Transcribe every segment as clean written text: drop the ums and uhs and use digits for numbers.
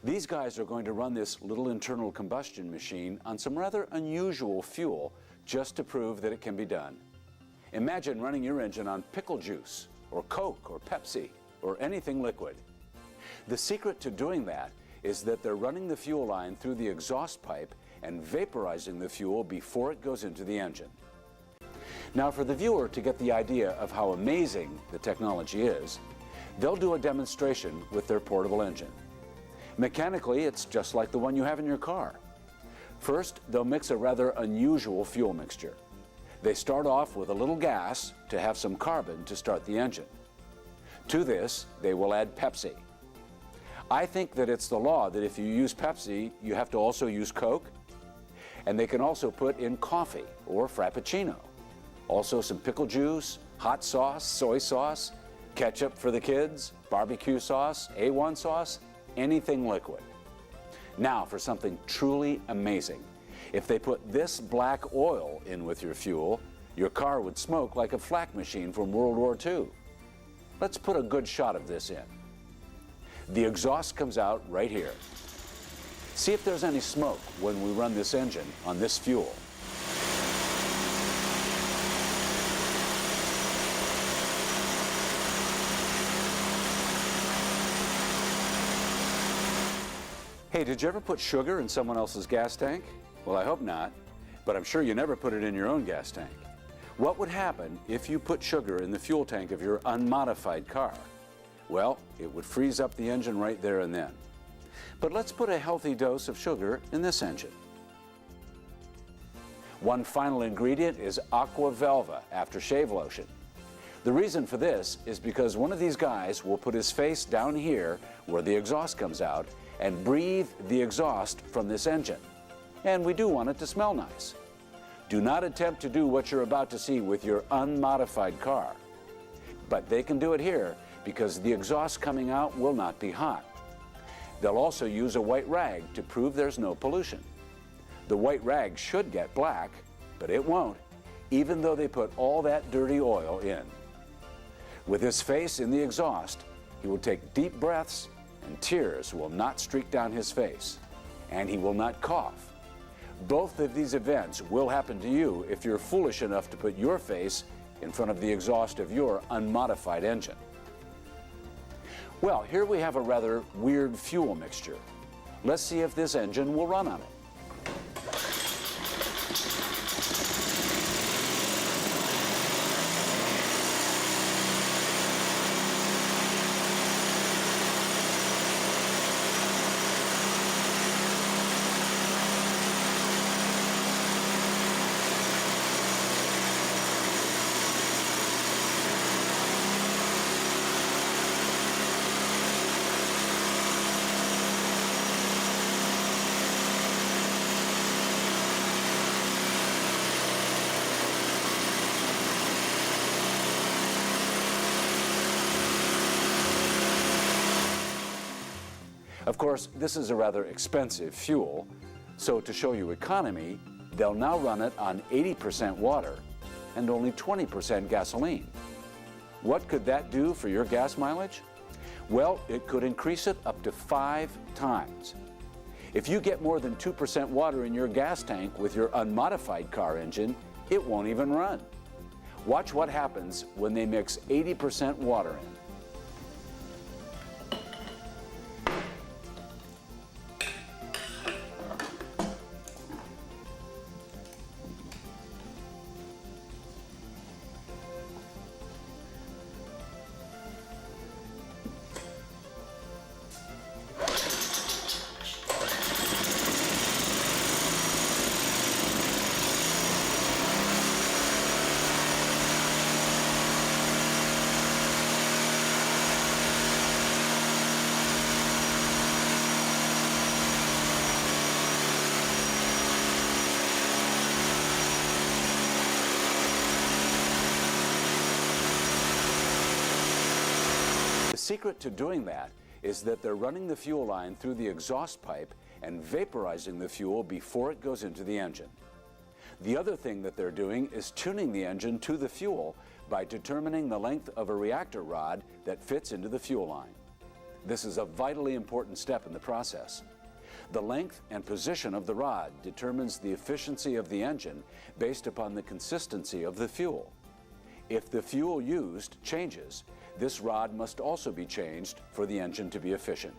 These guys are going to run this little internal combustion machine on some rather unusual fuel just to prove that it can be done. Imagine running your engine on pickle juice, or Coke, or Pepsi, or anything liquid. The secret to doing that is that they're running the fuel line through the exhaust pipe and vaporizing the fuel before it goes into the engine. Now, for the viewer to get the idea of how amazing the technology is, they'll do a demonstration with their portable engine. Mechanically, it's just like the one you have in your car. First, they'll mix a rather unusual fuel mixture. They start off with a little gas to have some carbon to start the engine. To this, they will add Pepsi. I think that it's the law that if you use Pepsi, you have to also use Coke. And they can also put in coffee or Frappuccino. Also some pickle juice, hot sauce, soy sauce, ketchup for the kids, barbecue sauce, A1 sauce, anything liquid. Now for something truly amazing. If they put this black oil in with your fuel, your car would smoke like a flak machine from World War II. Let's put a good shot of this in. The exhaust comes out right here. See if there's any smoke when we run this engine on this fuel. Hey, did you ever put sugar in someone else's gas tank? Well, I hope not, but I'm sure you never put it in your own gas tank. What would happen if you put sugar in the fuel tank of your unmodified car? Well, it would freeze up the engine right there and then. But let's put a healthy dose of sugar in this engine. One final ingredient is Aqua Velva aftershave lotion. The reason for this is because one of these guys will put his face down here where the exhaust comes out and breathe the exhaust from this engine. And we do want it to smell nice. Do not attempt to do what you're about to see with your unmodified car. But they can do it here because the exhaust coming out will not be hot. They'll also use a white rag to prove there's no pollution. The white rag should get black, but it won't, even though they put all that dirty oil in. With his face in the exhaust, he will take deep breaths and tears will not streak down his face, and he will not cough. Both of these events will happen to you if you're foolish enough to put your face in front of the exhaust of your unmodified engine. Well, here we have a rather weird fuel mixture. Let's see if this engine will run on it. Of course, this is a rather expensive fuel, so to show you economy, they'll now run it on 80% water and only 20% gasoline. What could that do for your gas mileage? Well, it could increase it up to 5 times. If you get more than 2% water in your gas tank with your unmodified car engine, it won't even run. Watch what happens when they mix 80% water in. The secret to doing that is that they're running the fuel line through the exhaust pipe and vaporizing the fuel before it goes into the engine. The other thing that they're doing is tuning the engine to the fuel by determining the length of a reactor rod that fits into the fuel line. This is a vitally important step in the process. The length and position of the rod determines the efficiency of the engine based upon the consistency of the fuel. If the fuel used changes, this rod must also be changed for the engine to be efficient.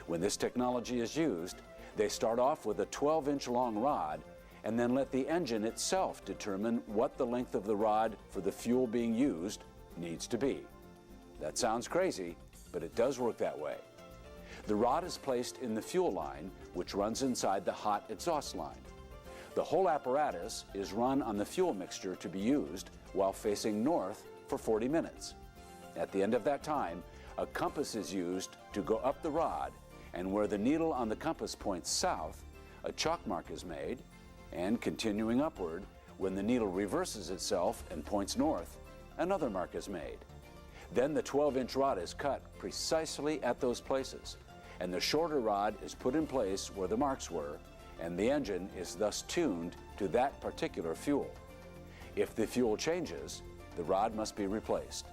When this technology is used, they start off with a 12-inch long rod and then let the engine itself determine what the length of the rod for the fuel being used needs to be. That sounds crazy, but it does work that way. The rod is placed in the fuel line, which runs inside the hot exhaust line. The whole apparatus is run on the fuel mixture to be used while facing north for 40 minutes. At the end of that time, a compass is used to go up the rod, and where the needle on the compass points south, a chalk mark is made, and continuing upward, when the needle reverses itself and points north, another mark is made. Then the 12-inch rod is cut precisely at those places, and the shorter rod is put in place where the marks were, and the engine is thus tuned to that particular fuel. If the fuel changes, the rod must be replaced.